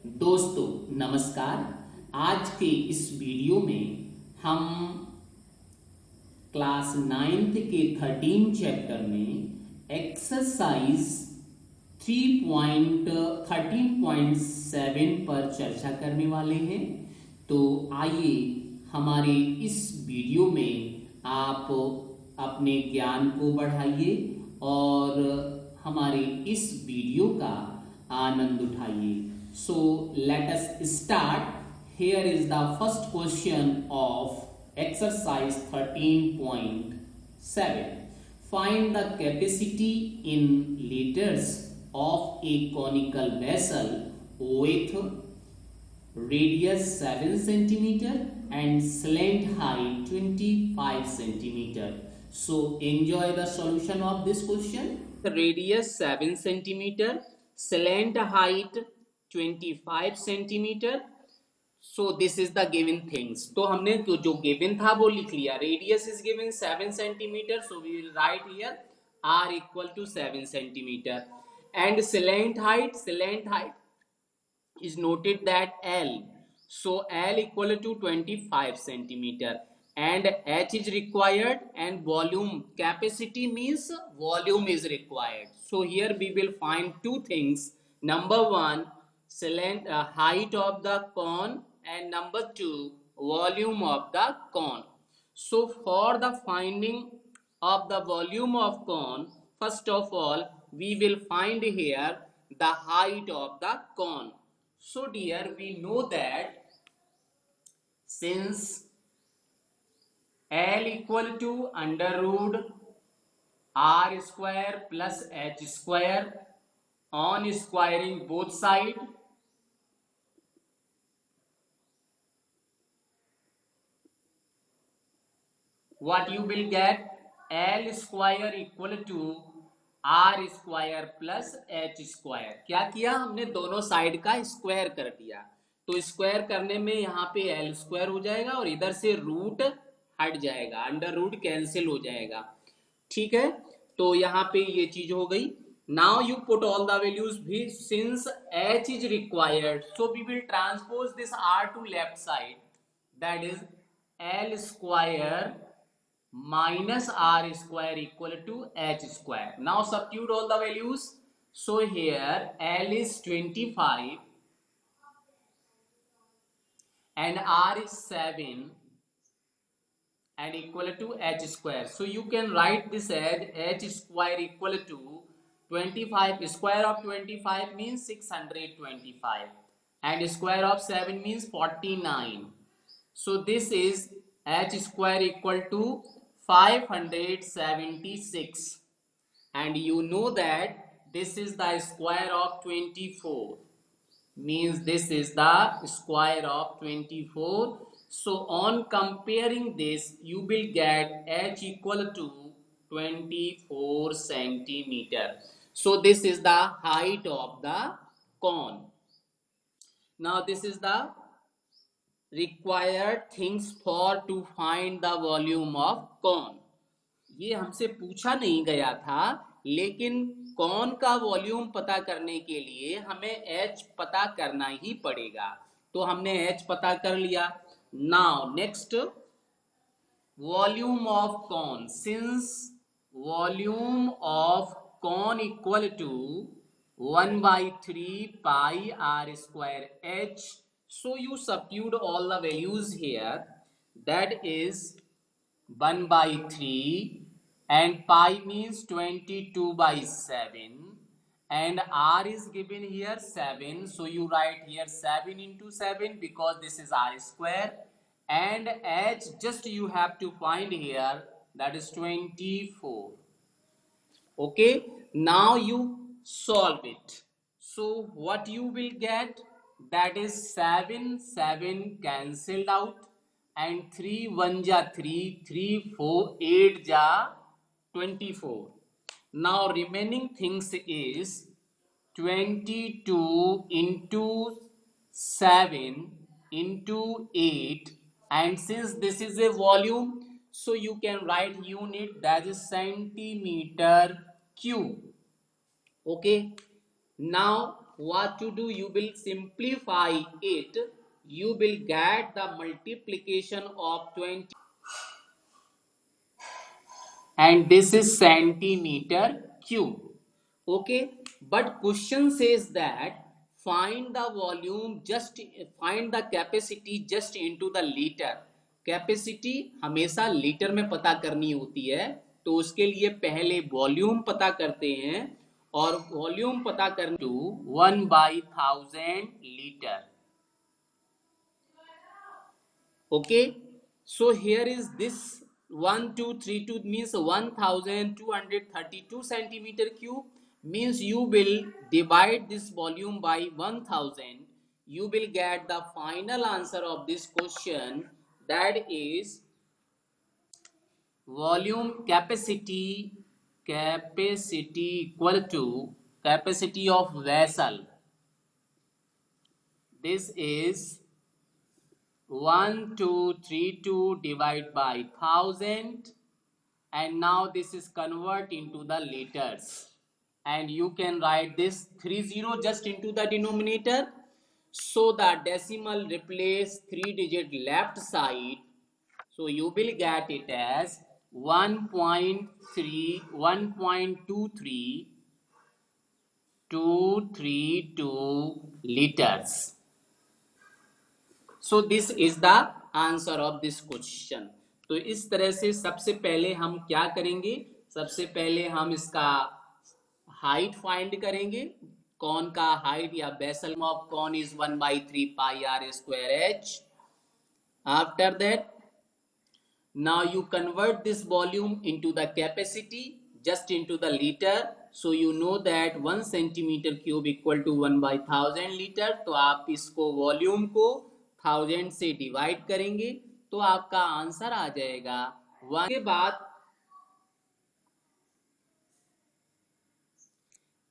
दोस्तों नमस्कार। आज के इस वीडियो में हम क्लास 9th के 13 चैप्टर में एक्सरसाइज 3.13.7 पर चर्चा करने वाले हैं। तो आइए हमारे इस वीडियो में आप अपने ज्ञान को बढ़ाइए और हमारे इस वीडियो का आनंद उठाइए। So let us start. Here is the first question of exercise 13.7. Find the capacity in liters of a conical vessel with radius 7 centimeter and slant height 25 centimeter. So enjoy the solution of this question. The radius 7 centimeter, slant height 25 centimetre. So this is the given things. तो हमने जो given था वो लिख लिया. Radius is given 7 centimetre, so we will write here r equal to 7 centimetre. And slant height is noted that L. So L equal to 25 centimeter and H is required and volume capacity means volume is required. So here we will find two things. Number one, height of the cone and number two, volume of the cone. So for the finding of the volume of cone, first of all we will find here the height of the cone. So dear, we know that since L equal to under root r square plus h square, on squaring both sides, what you will get, L square equal to r square plus h square. क्या किया हमने, दोनों side का square कर दिया. तो square करने में यहाँ पे l स्क्वायर हो जाएगा और इधर से रूट हट जाएगा, अंडर रूट कैंसिल हो जाएगा. ठीक है, तो यहाँ पे ये चीज हो गई. Now you put all the values भी. Since h is required, so we will transpose this r to left side, that is l square minus r square equal to h square. Now substitute all the values. So here L is 25 and r is 7 and equal to h square. So you can write this as h square equal to 25. Square of 25 means 625 and square of 7 means 49. So this is h square equal to 576, and you know that this is the square of 24, means this is the square of 24. So on comparing this, you will get h equal to 24 centimeter. So this is the height of the cone. Now this is the required things for to find the volume of cone. ये हमसे पूछा नहीं गया था, लेकिन कौन का volume पता करने के लिए हमें h पता करना ही पड़ेगा. तो हमने h पता कर लिया. Now next, volume of cone. Since volume of cone equal to 1/3 pi r square h. So you substitute all the values here. That is 1/3 and pi means 22/7 and r is given here 7. So you write here 7 into 7 because this is r square, and h just you have to find here, that is 24. Okay, now you solve it. So what you will get, that is 7 cancelled out and 3 1 ja 3, 3 4 8 ja 24. Now remaining things is 22 into 7 into 8, and since this is a volume, so you can write unit, that is centimeter cube. Okay, now what to do, you will simplify it. You will get the multiplication of 20, and this is centimeter cube. Okay, but question says that find the volume, just find the capacity just into the liter. Capacity हमेशा litre में पता करनी होती है, तो उसके लिए पहले वॉल्यूम पता करते हैं, और वॉल्यूम पता करने to 1/1000 litre. Okay, so here is this 1232 means 1232 centimeter cube, means you will divide this volume by 1000. You will get the final answer of this question, that is volume capacity equal to capacity of vessel. This is 1232 divided by 1000, and now this is convert into the liters, and you can write this 30 just into the denominator, so the decimal replace 3-digit left side, so you will get it as 1.23232 liters. So this is the answer of this question. तो इस तरह से सबसे पहले हम क्या करेंगे, सबसे पहले हम इसका हाइट फाइंड करेंगे. कॉन का हाइट या basal of cone is 1/3 pi r square h. After that now you convert this volume into the capacity just into the liter, so you know that 1 centimeter cube equal to 1/1000 litre. तो आप इसको volume को 1000 से divide करेंगे तो आपका answer आ जाएगा 1.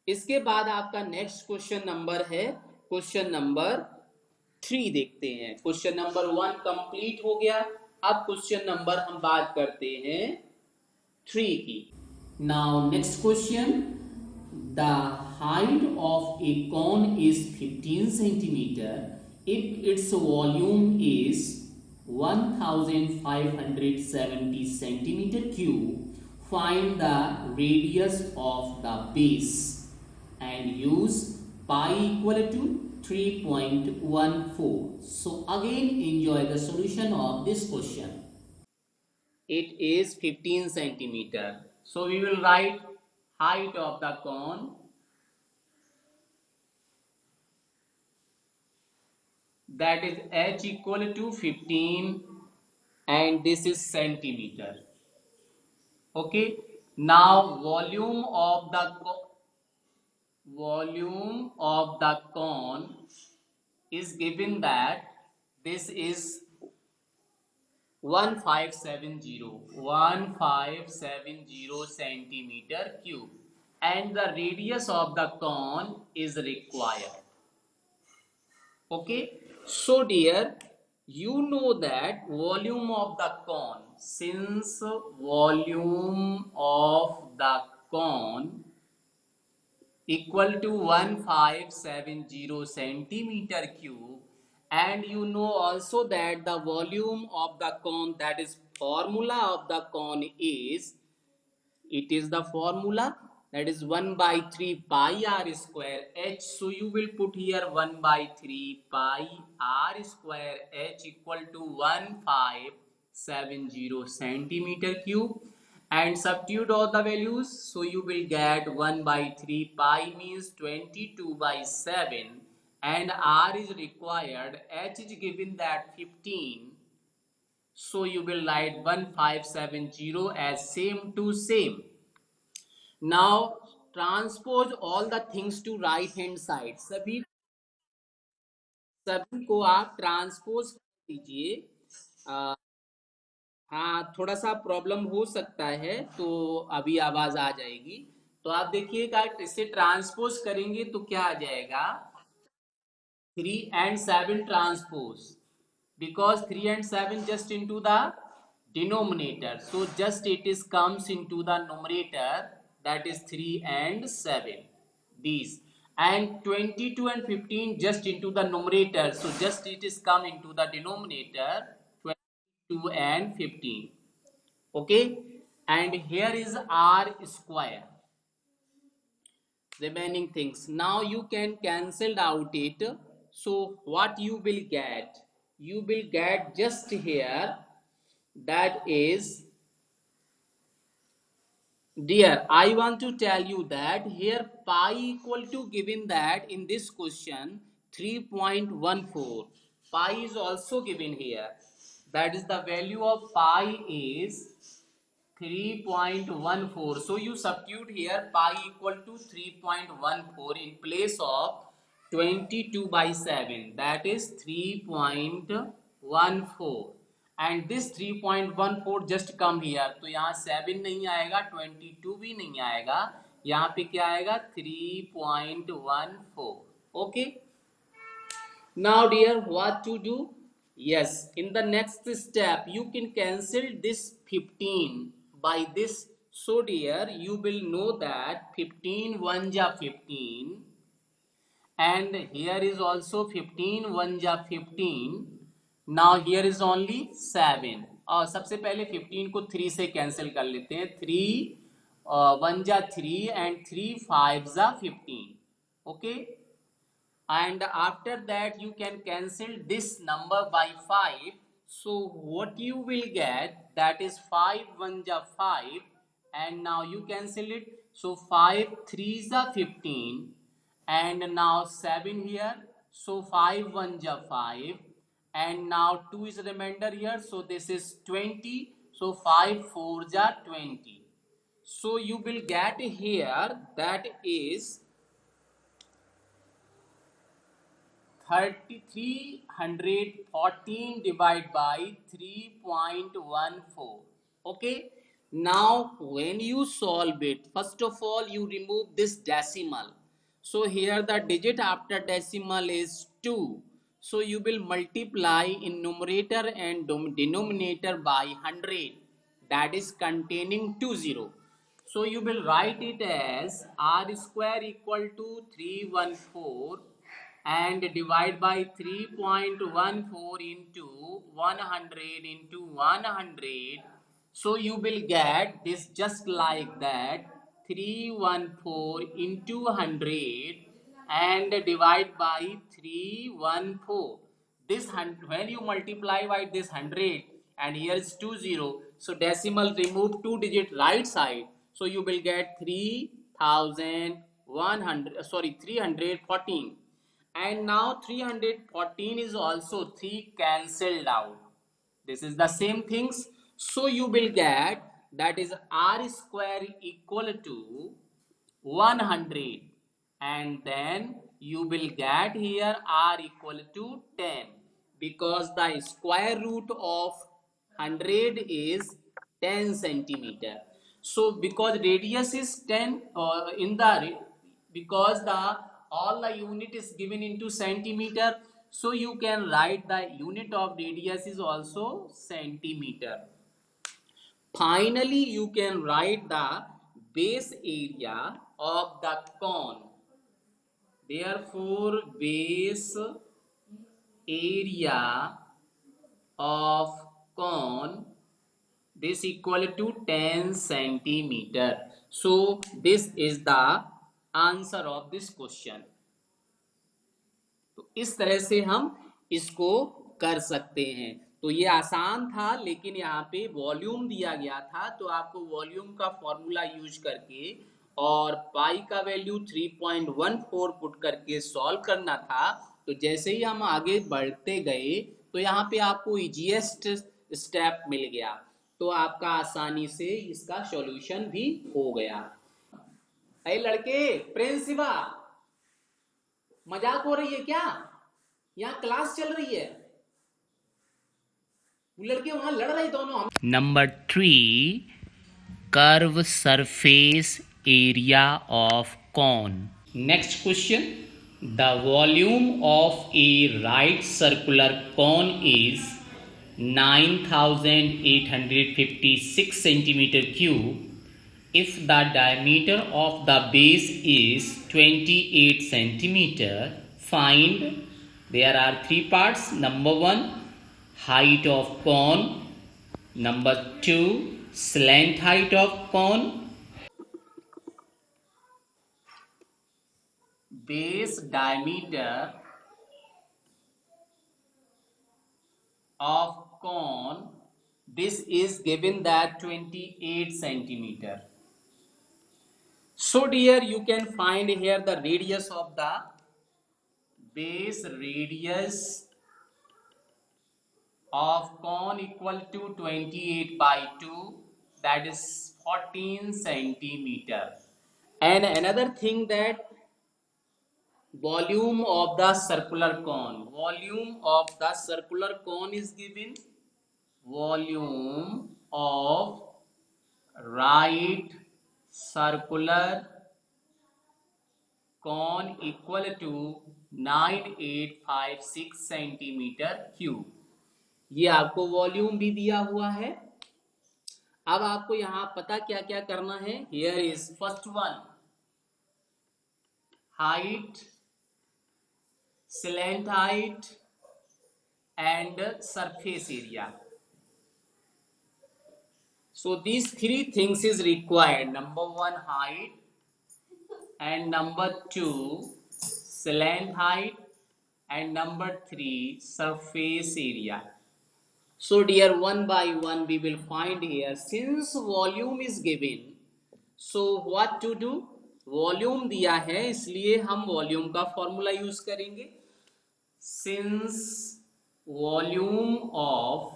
इसके बाद आपका नेक्स्ट क्वेश्चन नंबर है क्वेश्चन नंबर 3. देखते हैं, क्वेश्चन नंबर 1 कंप्लीट हो गया. अब क्वेश्चन नंबर हम बात करते हैं 3 की. Now next question, the height of a cone is 15 centimetre if its volume is 1570 centimeter cube. Find the radius of the base and use pi equal to 3.14. So again enjoy the solution of this question. It is 15 centimeter. So we will write height of the cone, that is h equal to 15, and this is centimeter. Okay, now volume of the cone is given that this is 1570 centimeter cube, and the radius of the cone is required. Okay, so dear, you know that volume of the cone, since volume of the cone equal to 1570 centimeter cube, and you know also that the volume of the cone, that is formula of the cone is, it is the formula that is 1/3 pi r square h. So you will put here 1/3 pi r square h equal to 1570 centimeter cube, and substitute all the values. So you will get 1/3 pi means 22/7, and r is required, h is given that 15. So you will write 1570 as same to same. Now transpose all the things to right hand side. सभी को आप transpose कर दीजिए. हाँ, थोड़ा सा problem हो सकता है, तो अभी आवाज आ जाएगी. तो आप देखिएगा, इसे ट्रांसपोज करेंगे तो क्या आ जाएगा, 3 and 7 transpose, because 3 and 7 just into the denominator, so just it is comes into the numerator, that is 3 and 7 these. and 22 and 15 just into the numerator, so just it is come into the denominator, 22 and 15. Okay, and here is r square, remaining things. Now you can cancel out it. So what you will get? You will get just here, that is, dear, I want to tell you that here pi equal to, given that in this question 3.14, pi is also given here, that is the value of pi is 3.14. So you substitute here pi equal to 3.14 in place of 22 by 7, that is 3.14, and this 3.14 just come here, तो यहाँ 7 नहीं आएगा, 22 भी नहीं आएगा, यहाँ पे क्या आएगा 3.14. Okay, now dear, what to do? Yes, in the next step you can cancel this 15 by this. So dear, you will know that 15 1 ja 15, and here is also 15 1 ja 15. Now here is only 7, और सबसे पहले 15 को 3 से cancel कर लेते हैं. 3 1 जा 3 and 3 5 जा 15. Okay, and after that you can cancel this number by 5. So what you will get, that is 5 1 ja 5, and now you cancel it. So 5 3 ja 15, and now 7 here, so 5 1 ja 5, and now 2 is remainder here, so this is 20, so 5 4 ja 20. So you will get here, that is 314 divided by 3.14. Okay, now when you solve it, first of all you remove this decimal. So here the digit after decimal is 2. So you will multiply in numerator and denominator by 100, that is containing 20. So you will write it as r square equal to 314 and divide by 3.14 into 100 into 100. So you will get this just like that, 314 into 100 and divide by 314. This when you multiply by this 100 and here is 20, so decimal remove 2 digit right side, so you will get 314. And now 314 is also 3 cancelled out. This is the same things. So you will get, that is r square equal to 100, and then you will get here r equal to 10, because the square root of 100 is 10 centimeter. So because radius is 10 in the, because the all the unit is given into centimeter, so you can write the unit of radius is also centimeter. Finally you can write the base area of the cone. Therefore base area of cone, this equal to 10 centimeter. So this is the answer of this question. तो इस तरह से हम इसको कर सकते हैं. तो ये आसान था, लेकिन यहाँ पे वॉल्यूम दिया गया था, तो आपको वॉल्यूम का फॉर्मूला यूज करके और पाई का वैल्यू 3.14 पुट करके सॉल्व करना था. तो जैसे ही हम आगे बढ़ते गए तो यहाँ पे आपको इजीएस्ट स्टेप मिल गया, तो आपका आसानी से इसका सॉल्यूशन भी हो गया. अरे लड़के, प्रिंसिपा मजाक हो रही है क्या? यहाँ क्लास चल रही है, वो लड़के वहां लड़ रहे दोनों. Number 3, curve surface area of cone. Next question, the volume of a right circular cone is 9856 centimeter cube. if the diameter of the base is 28 centimeter, find, there are three parts. Number 1, height of cone. Number 2, slant height of cone. Base diameter of cone, this is given that 28 centimeter. So dear, you can find here the radius of the base radius of cone equal to 28 by 2, that is 14 centimeter. And another thing, that volume of the circular cone, volume of the circular cone is given, volume of right circular cone equal to 9856 centimetre cube. ये आपको volume भी दिया हुआ है. अब आपको यहां पता क्या क्या करना है. Here is first one, height, slant height and surface area. So these three things is required. Number 1, height, and number 2, slant height, and number 3, surface area. So dear, one by one we will find here. Since volume is given, so what to do? Volume दिया है, इसलिए हम volume का formula use करेंगे. Since volume of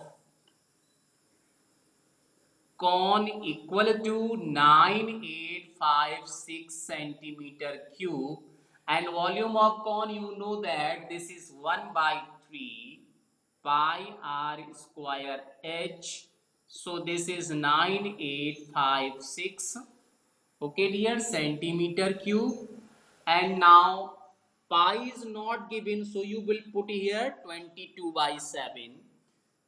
cone equal to 9856 centimeter cube, and volume of cone, you know that this is 1 by 3 pi r square h. So this is 9856, okay dear, centimeter cube. And now pi is not given, so you will put here 22 by 7.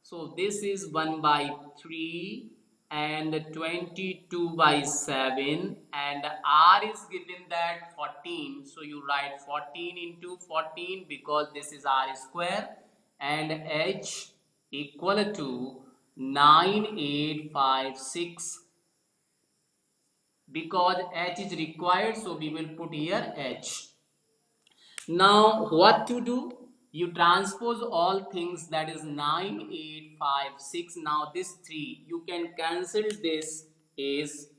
So this is 1 by 3 and 22 by 7, and r is given that 14, so you write 14 into 14 because this is r square, and h equal to 9856 because h is required, so we will put here h. Now what to do? You transpose all things, that is 9856. Now this 3 you can cancel, this is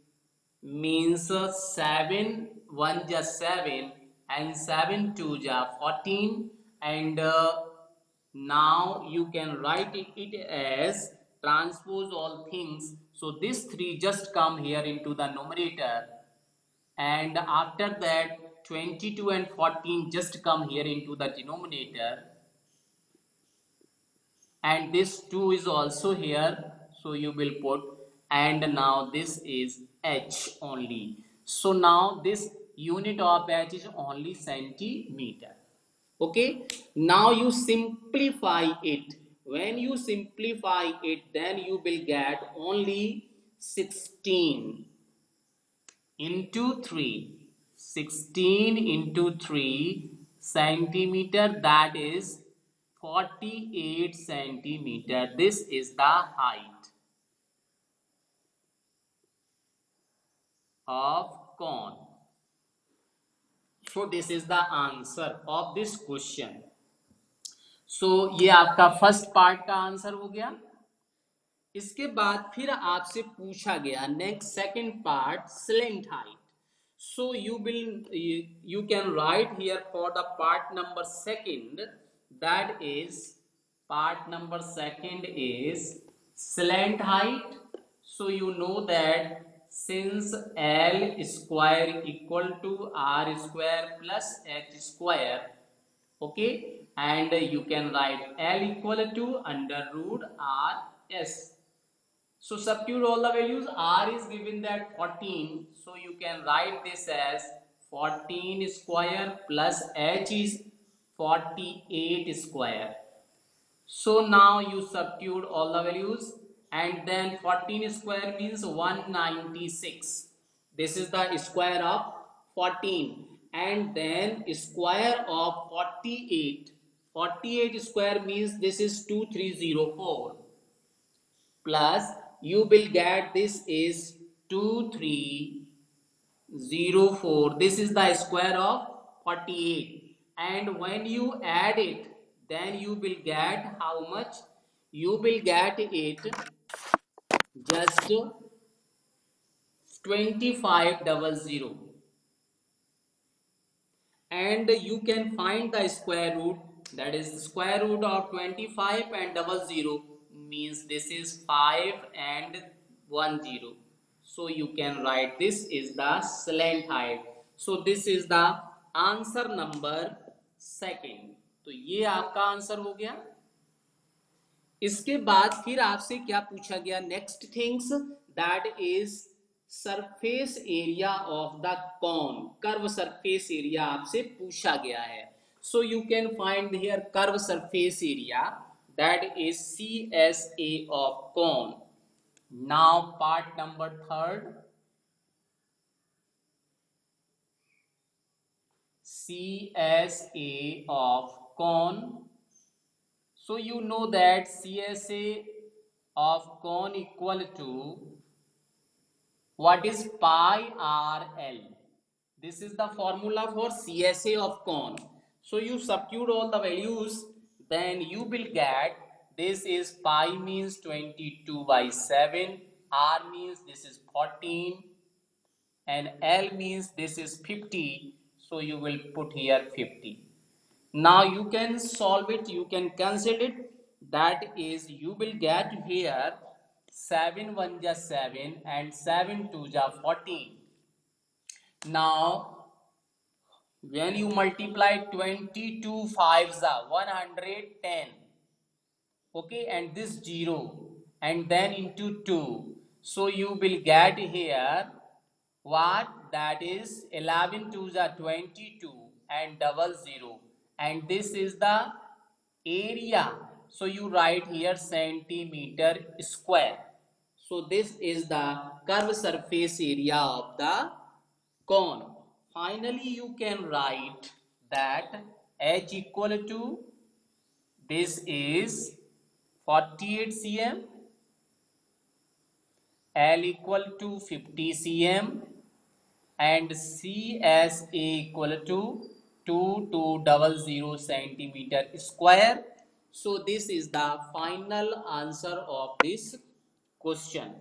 means 7 1 just 7 and 7 2 just 14, and now you can write it as transpose all things. So this 3 just come here into the numerator, and after that 22 and 14 just come here into the denominator, and this 2 is also here, so you will put, and now this is h only. So now this unit of h is only centimeter. Okay, now you simplify it. When you simplify it, then you will get only 16 into 3, 16 into 3 centimeter, that is 48 centimeter. This is the height of cone. So this is the answer of this question. So ये आपका first part का answer हो गया. इसके बाद फिर आपसे पूछा गया next second part, slant height. So you can write here for the part number second, that is part number second is slant height. So you know that since L square equal to R square plus H square, okay, and you can write L equal to under root R S. So substitute all the values. R is given that 14, so you can write this as 14 square plus H is 48 square. So now you substitute all the values, and then 14 square means 196. This is the square of 14, and then square of 48. 48 square means this is 2304, plus you will get this is 2304. This is the square of 48, and when you add it, then you will get how much? You will get it just 2500, and you can find the square root, that is square root of 25 and 00 means this is 5 and 10, so you can write this is the slant height. So this is the answer number second. तो ये आपका answer हो गया। इसके बाद फिर आपसे क्या पूछा गया, next things, that is surface area of the cone, curve surface area आपसे पूछा गया है। So you can find here curve surface area, that is CSA of cone. Now part number third, CSA of cone. So you know that CSA of cone equal to what is pi RL. This is the formula for CSA of cone. So you substitute all the values, then you will get this is pi means 22/7, R means this is 14, and L means this is 50. So you will put here 50. Now you can solve it, you can cancel it, that is you will get here 7 1 ja 7 and 7 2 ja 14. Now when you multiply 22 5s are 110, okay, and this 0 and then into 2, so you will get here what, that is 11 2s are 22 and 00, and this is the area, so you write here centimeter square. So this is the curved surface area of the cone. Finally you can write that H equal to, this is 48 cm, L equal to 50 cm, and CSA equal to 2200 centimeter square. So this is the final answer of this question.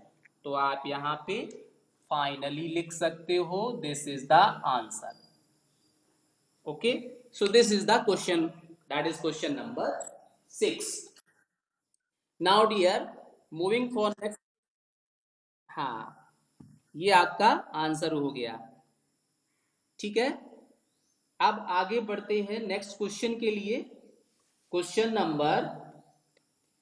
तो आप यहाँ पे finally लिख सकते हो, this is the answer. Okay, so this is the question, that is question number 6. Now dear, moving for next, हाँ ये आपका आंसर हो गया, ठीक है। अब आगे बढ़ते हैं नेक्स्ट क्वेश्चन के लिए। क्वेश्चन नंबर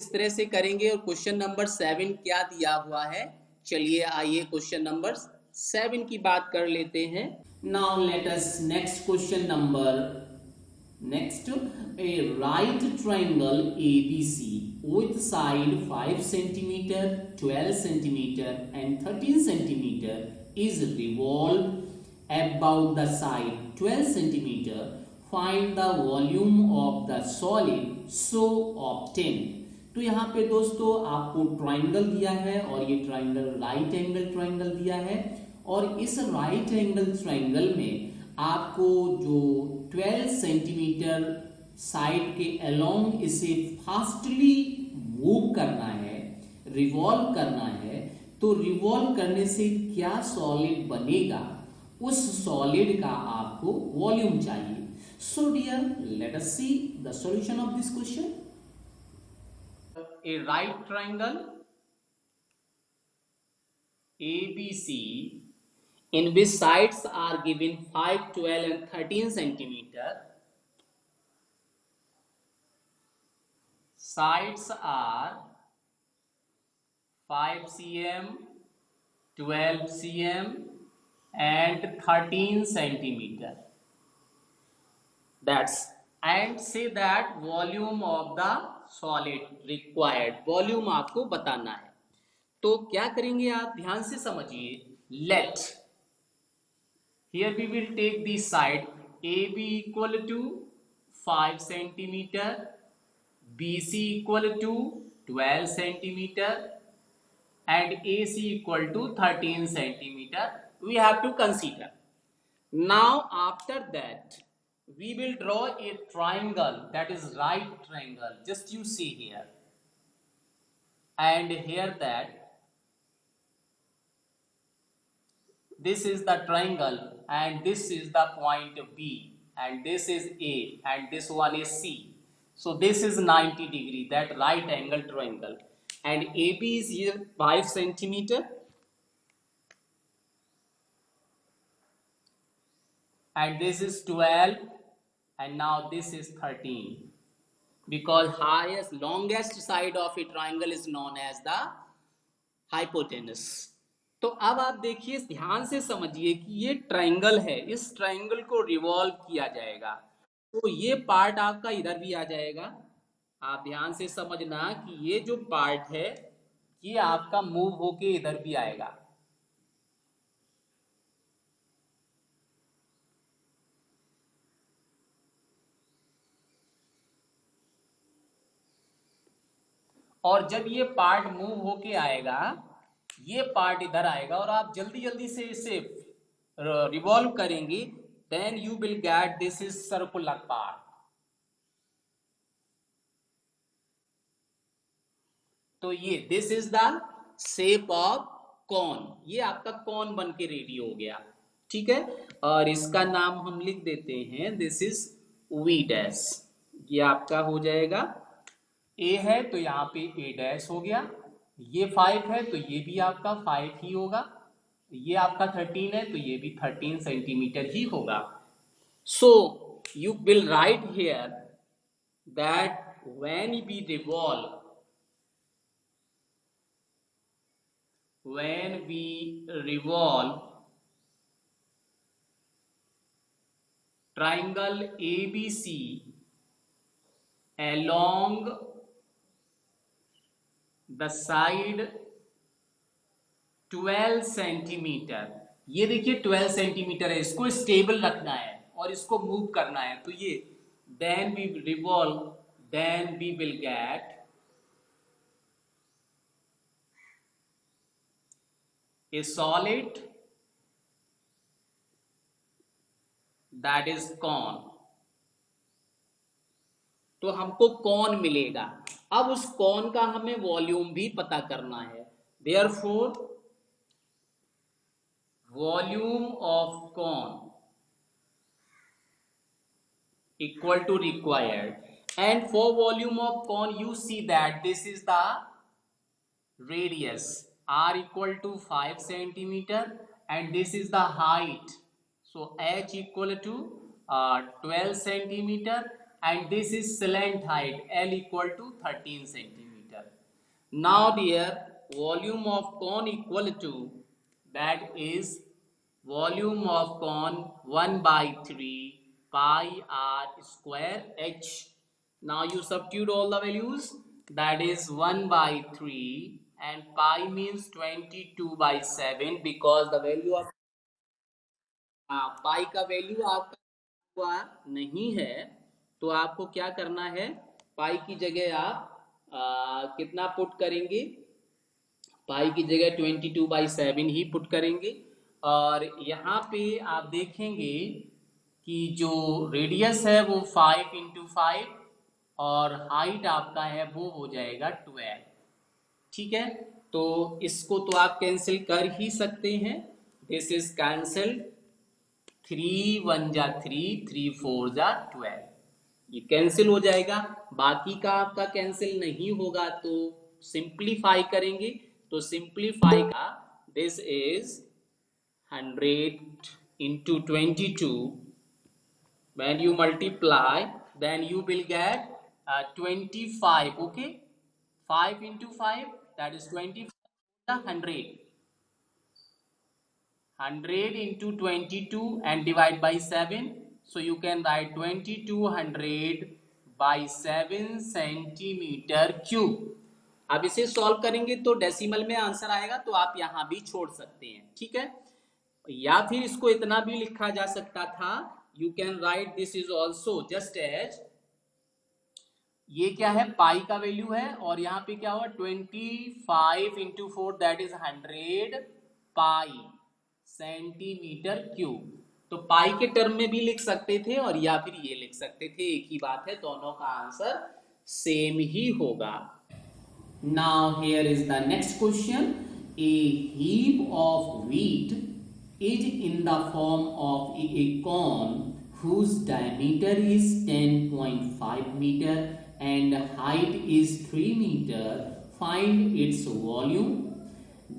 इस तरह से करेंगे, और क्वेश्चन नंबर 7 क्या दिया हुआ है, चलिए आइए क्वेश्चन नंबर 7 की बात कर लेते हैं। Now let us next question number, next, a right triangle ABC with side 5 centimeter, 12 centimeter and 13 centimeter is revolved about the side 12 centimeter. Find the volume of the solid so obtained. तो यहाँ पे दोस्तों आपको triangle दिया है, और ये triangle right angle triangle दिया है, और इस राइट एंगल ट्राइंगल में आपको जो 12 सेंटीमीटर साइड के अलोंग इसे फास्टली मूव करना है, रिवॉल्व करना है। तो रिवॉल्व करने से क्या सॉलिड बनेगा, उस सॉलिड का आपको वॉल्यूम चाहिए। So dear, let us see the solution of this question. A right triangle ABC in which sides are given 5, 12 and 13 centimeter. Sides are 5 cm, 12 cm and 13 centimeter. That's, and say that volume of the solid required, volume आपको बताना है। तो क्या करेंगे आप, ध्यान से समझिए। Let Here we will take the side AB equal to 5 centimeter, BC equal to 12 centimeter, and AC equal to 13 centimeter. We have to consider. Now after that, we will draw a triangle, that is right triangle. Just you see here and here that this is the triangle and this is the point B and this is A and this one is C. So this is 90 degree, that right angle triangle, and AB is here 5 centimeter and this is 12 and now this is 13, because highest longest side of a triangle is known as the hypotenuse. तो अब आप देखिए, ध्यान से समझिए कि ये triangle है, इस ट्रायंगल को रिवॉल्व किया जाएगा तो ये पार्ट आपका इधर भी आ जाएगा। आप ध्यान से समझना कि ये जो पार्ट है ये आपका मूव होके इधर भी आएगा। और जब ये पार्ट मूव होके आएगा, ये पार्ट इधर आएगा और आप जल्दी जल्दी से इसे रिवॉल्व करेंगे, then you will get this is circular part. तो ये this is the shape of cone, ये आपका कॉन बन के रेडी हो गया, ठीक है। और इसका नाम हम लिख देते हैं, दिस इज वी डैश। ये आपका हो जाएगा, ए है तो यहाँ पे ए डैश हो गया, ये 5 है तो ये भी आपका 5 ही होगा, ये आपका 13 है तो ये भी 13 सेंटीमीटर ही होगा। So you will write here that when we revolve, when we revolve triangle ABC along the side 12 centimetre, ये देखिए 12 सेंटीमीटर है, इसको स्टेबल रखना है और इसको मूव करना है, तो ये then we revolve, then we will get a solid that is cone। तो हमको कौन मिलेगा, अब उस कौन का हमें वॉल्यूम भी पता करना है। देयरफॉर वॉल्यूम ऑफ कौन equal to required, and for volume of cone you see that this is the radius r equal to 5 centimeter and this is the height, so h equal to 12 centimeter and this is slant height L equal to 13 centimeter. Now dear, volume of cone equal to, that is volume of cone 1 by 3 pi r square h. Now you substitute all the values, that is 1 by 3 and pi means 22 by 7 because the value of पाई का value आपका हुआ नहीं है, तो आपको क्या करना है, पाई की जगह आप कितना पुट करेंगे, पाई की जगह 22 by 7 ही पुट करेंगे। और यहाँ पे आप देखेंगे कि जो रेडियस है वो 5 इंटू 5 और हाइट आपका है वो हो जाएगा 12, ठीक है। तो इसको तो आप कैंसिल कर ही सकते हैं, दिस इज कैंसिल्ड, 3 1 जा 3, 3 4 जा 12, ये कैंसिल हो जाएगा। बाकी का आपका कैंसिल नहीं होगा तो सिंप्लीफाई करेंगे, तो सिंप्लीफाई का this is 100 into 22, when you multiply then you will get 25, okay, 5 into 5 that is 25, 100 into 22 and divide by 7, so you can write 2200 by 7 centimetre cube. अब इसे सॉल्व करेंगे तो डेसिमल में आंसर आएगा, तो आप यहां भी छोड़ सकते हैं, ठीक है। या फिर इसको इतना भी लिखा जा सकता था, you can write this is also just as, ये क्या है, पाई का वैल्यू है और यहाँ पे क्या हुआ 25 × 4 that is 100 pi centimetre cube. तो पाई के टर्म में भी लिख सकते थे और या फिर ये लिख सकते थे, एक ही बात है, दोनों का आंसर सेम ही होगा। Now here is the next question. A heap of wheat is in the form of a cone whose diameter is 10.5 meter and height is 3 meter. Find its volume.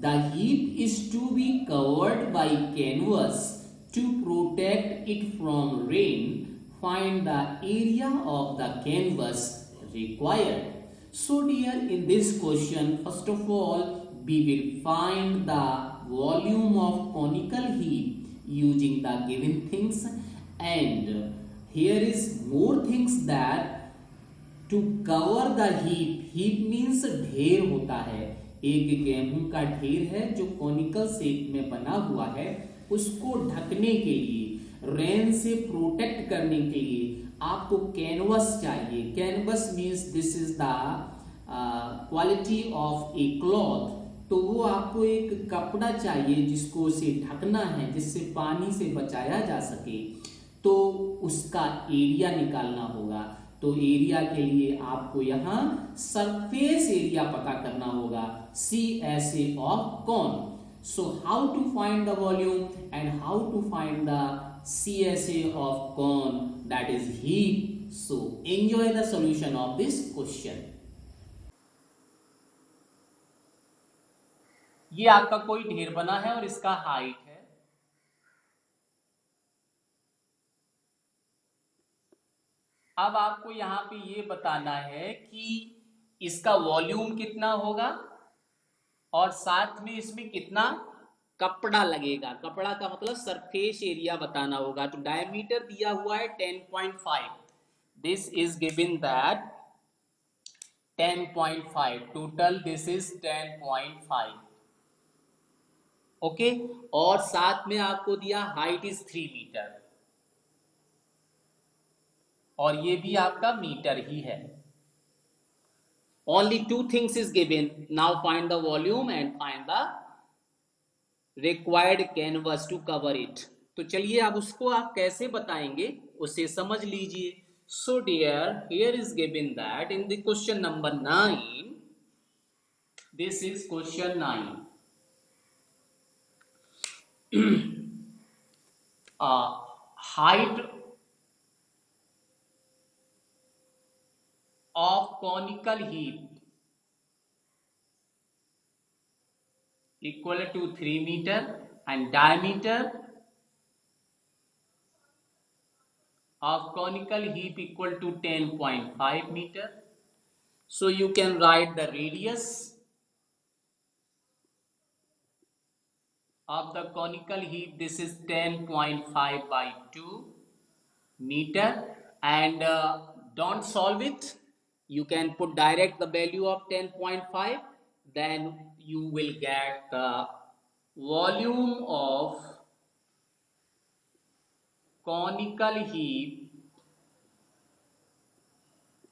The heap is to be covered by canvas to protect it from rain. Find the area of the canvas required. So dear, in this question, first of all, we will find the volume of conical heap using the given things, and here is more things that to cover the heap means ढेर होता है, एक गेहूं का ढेर है जो conical shape में बना हुआ है, उसको ढकने के लिए, रेन से प्रोटेक्ट करने के लिए आपको कैनवस चाहिए। Canvas means this is the quality of A cloth, तो वो आपको एक कपड़ा चाहिए जिसको उसे ढकना है, जिससे पानी से बचाया जा सके, तो उसका एरिया निकालना होगा। तो एरिया के लिए आपको यहाँ सरफेस एरिया पता करना होगा, CSA of cone. So how to find the volume and how to find the CSA of cone, that is heap. So enjoy the solution of this question. ये आपका कोई ढेर बना है और इसका हाइट है, अब आपको यहाँ पे ये बताना है कि इसका वॉल्यूम कितना होगा और साथ में इसमें कितना कपड़ा लगेगा। कपड़ा का मतलब सरफेस एरिया बताना होगा। तो डायमीटर दिया हुआ है 10.5, this is given that 10.5, total this is 10.5, okay. और साथ में आपको दिया हाइट इज 3 मीटर और ये भी आपका मीटर ही है। Only two things is given. Now find the volume and find the required canvas to cover it. तो चलिए अब उसको आप कैसे बताएंगे उसे समझ लीजिए। So dear, here is given that in the question number 9, this is question 9. Height of conical heap equal to 3 meter and diameter of conical heap equal to 10.5 meter. So you can write the radius of the conical heap, this is 10.5 by 2 meter, and don't solve it, you can put direct the value of 10.5, then you will get the volume of conical heap,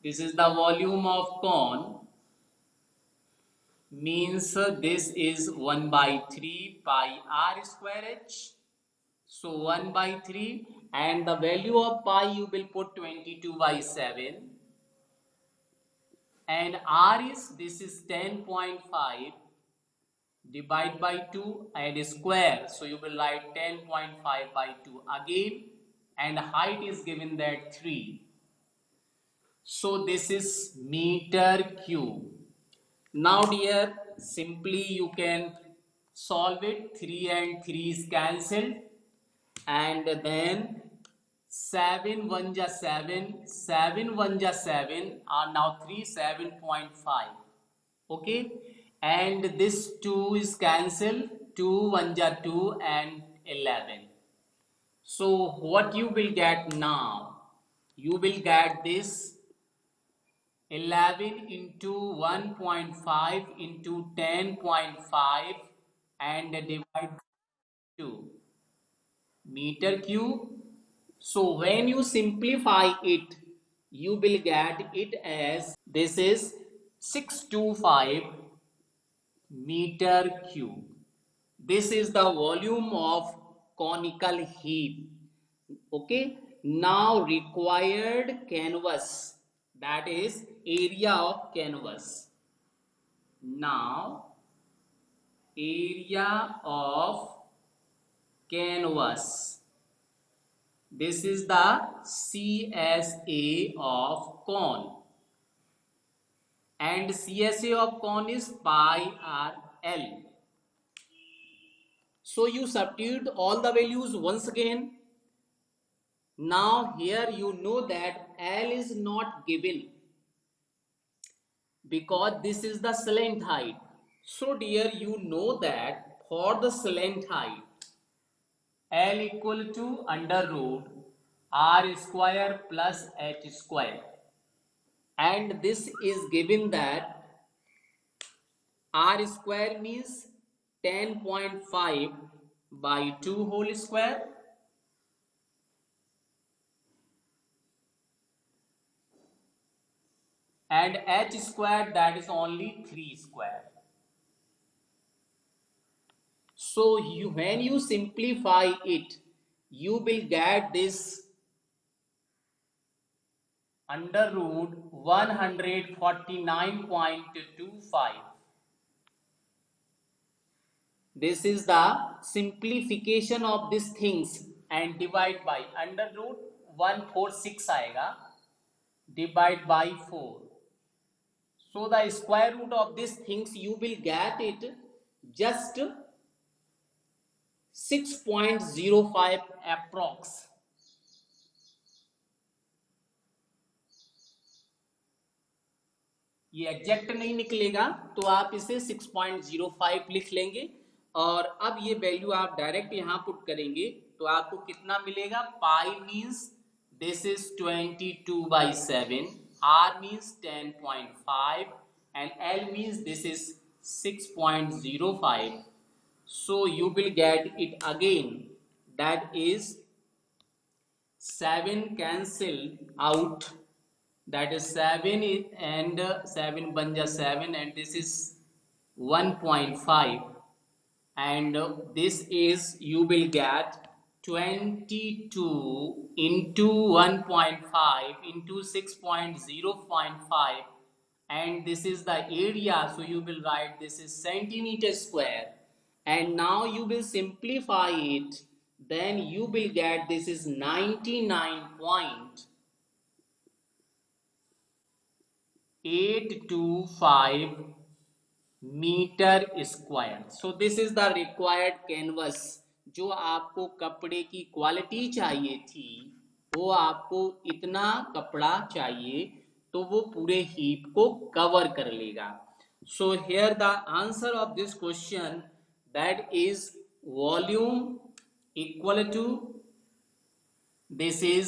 this is the volume of cone, means this is 1 by 3 pi r square h. So 1 by 3 and the value of pi you will put 22 by 7 and r is, this is 10.5, divide by 2 and square. So you will write 10.5 by 2 again, and height is given that 3. So this is meter cube. Now dear, simply you can solve it. 3 and 3 is cancelled, and then 7 1 ja 7, 7 1 ja 7 are now 3, 7.5, okay, and this 2 is cancelled, 2 1 ja 2 and 11. So what you will get now, you will get this 11 into 1.5 into 10.5 and divide by 2. meter cube. So when you simplify it, you will get it as this is 625 meter cube. This is the volume of conical heap. Okay, now required canvas, that is area of canvas. Now area of canvas, this is the CSA of cone, and CSA of cone is pi r L. So you substitute all the values once again. Now here you know that L is not given because this is the slant height. So dear, you know that for the slant height, L equal to under root r square plus h square, and this is given that r square means 10.5 by 2 whole square, and h square, that is only 3 square. So when you simplify it, you will get this under root 149.25. This is the simplification of these things, and divide by under root 146 आएगा, divide by 4. So the square root of these things, you will get it just 6.05 approx. ये exact नहीं निकलेगा तो आप इसे 6.05 लिख लेंगे, और अब ये वैल्यू आप डायरेक्ट यहां पुट करेंगे तो आपको कितना मिलेगा. पाई means this is 22/7, r means 10.5, and L means this is 6.05. So you will get it again, that is 7 cancel out, that is 7 and 7 banja 7, and this is 1.5, and this is, you will get 22 into 1.5 into 6.0.5, and this is the area, so you will write this is centimeter square, and now you will simplify it, then you will get this is 99.825 metre square. So this is the required canvas. जो आपको कपड़े की quality चाहिए थी, वो आपको इतना कपड़ा चाहिए तो वो पूरे हीप को कवर कर लेगा. So here the answer of this question, that is volume equal to, this is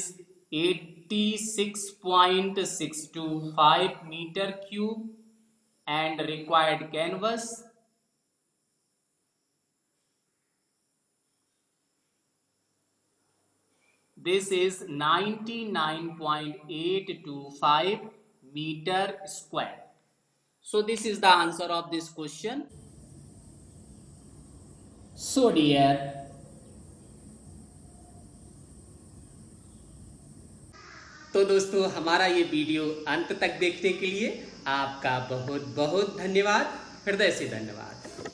86.625 meter cube, and required canvas this is 99.825 meter square. So this is the answer of this question. So dear, तो दोस्तों, हमारा ये video अंत तक देखने के लिए आपका बहुत बहुत धन्यवाद, हृदय से धन्यवाद.